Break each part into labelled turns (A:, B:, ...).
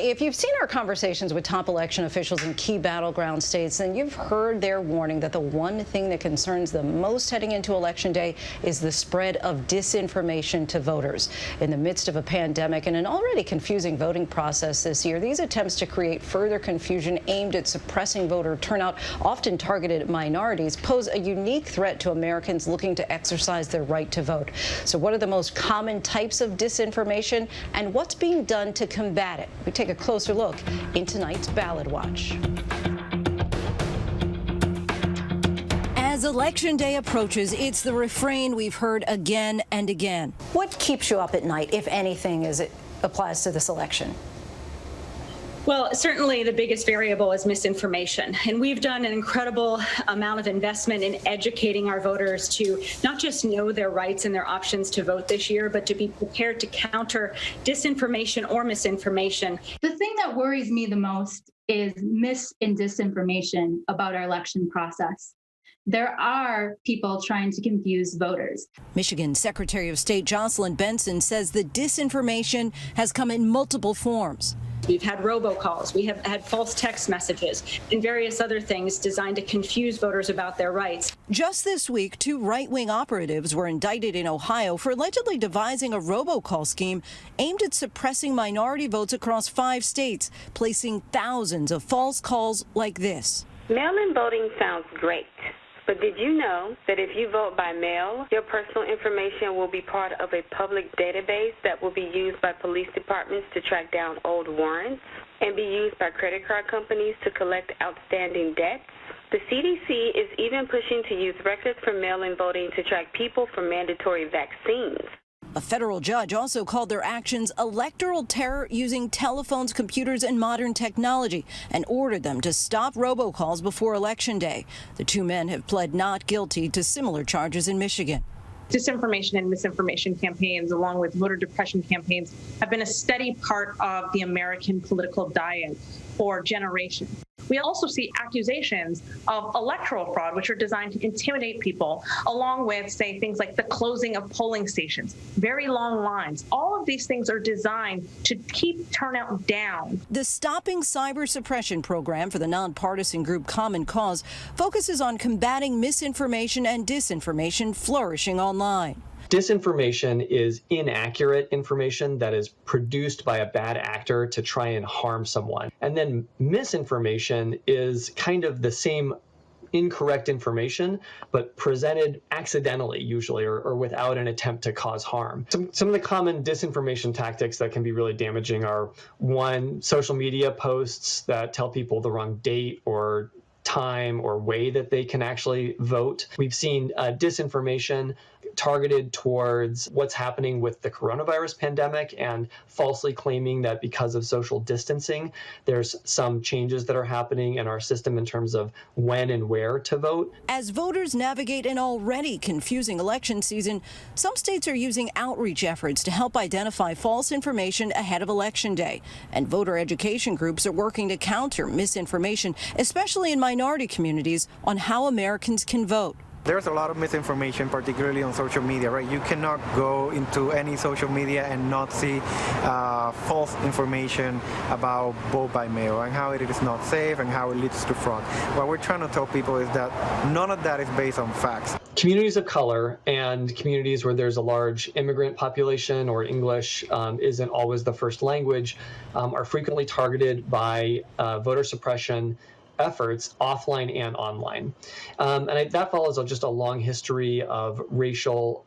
A: If you've seen our conversations with top election officials in key battleground states, then you've heard their warning that the one thing that concerns them most heading into Election Day is the spread of disinformation to voters. In the midst of a pandemic and an already confusing voting process this year, these attempts to create further confusion aimed at suppressing voter turnout, often targeted at minorities, pose a unique threat to Americans looking to exercise their right to vote. So what are the most common types of disinformation, and what's being done to combat it? We take a closer look in tonight's Ballot Watch.
B: As Election Day approaches, it's the refrain we've heard again and again.
A: What keeps you up at night, if anything, as it applies to this election?
C: Well, certainly the biggest variable is misinformation. And we've done an incredible amount of investment in educating our voters to not just know their rights and their options to vote this year, but to be prepared to counter disinformation or misinformation.
D: The thing that worries me the most is mis and disinformation about our election process. There are people trying to confuse voters.
B: Michigan Secretary of State Jocelyn Benson says the disinformation has come in multiple forms.
C: We've had robocalls, we have had false text messages, and various other things designed to confuse voters about their rights.
B: Just this week, 2 right-wing operatives were indicted in Ohio for allegedly devising a robocall scheme aimed at suppressing minority votes across 5 states, placing thousands of false calls like this.
E: Mail-in voting sounds great. But did you know that if you vote by mail, your personal information will be part of a public database that will be used by police departments to track down old warrants and be used by credit card companies to collect outstanding debts? The CDC is even pushing to use records from mail-in voting to track people for mandatory vaccines.
B: A federal judge also called their actions electoral terror using telephones, computers, and modern technology and ordered them to stop robocalls before Election Day. The 2 men have pled not guilty to similar charges in Michigan.
F: Disinformation and misinformation campaigns, along with voter depression campaigns, have been a steady part of the American political diet for generations. We also see accusations of electoral fraud, which are designed to intimidate people, along with, say, things like the closing of polling stations, very long lines. All of these things are designed to keep turnout down.
B: The Stopping Cyber Suppression program for the nonpartisan group Common Cause focuses on combating misinformation and disinformation flourishing online.
G: Disinformation is inaccurate information that is produced by a bad actor to try and harm someone. And then misinformation is kind of the same incorrect information, but presented accidentally, usually, or without an attempt to cause harm. Some of the common disinformation tactics that can be really damaging are, 1, social media posts that tell people the wrong date or time or way that they can actually vote. We've seen disinformation targeted towards what's happening with the coronavirus pandemic and falsely claiming that because of social distancing, there's some changes that are happening in our system in terms of when and where to vote.
B: As voters navigate an already confusing election season, some states are using outreach efforts to help identify false information ahead of Election Day. And voter education groups are working to counter misinformation, especially in minority communities, on how Americans can vote.
H: There's a lot of misinformation, particularly on social media, right? You cannot go into any social media and not see false information about vote by mail and how it is not safe and how it leads to fraud. What we're trying to tell people is that none of that is based on facts.
G: Communities of color and communities where there's a large immigrant population or English isn't always the first language are frequently targeted by voter suppression efforts offline and online. That follows just a long history of racial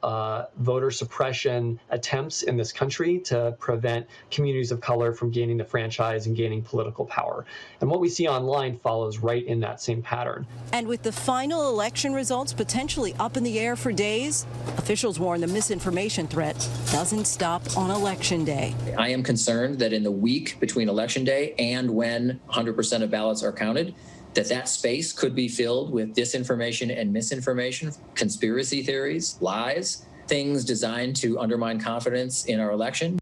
G: voter suppression attempts in this country to prevent communities of color from gaining the franchise and gaining political power. And what we see online follows right in that same pattern.
B: And with the final election results potentially up in the air for days, officials warn the misinformation threat doesn't stop on Election Day.
I: I am concerned that in the week between Election Day and when 100% of ballots are counted, that space could be filled with disinformation and misinformation, conspiracy theories, lies, things designed to undermine confidence in our election.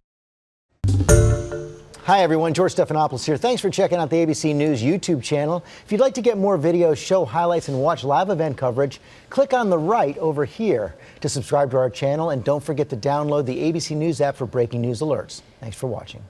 J: Hi, everyone. George Stephanopoulos here. Thanks for checking out the ABC News YouTube channel. If you'd like to get more videos, show highlights, and watch live event coverage, click on the right over here to subscribe to our channel. And don't forget to download the ABC News app for breaking news alerts. Thanks for watching.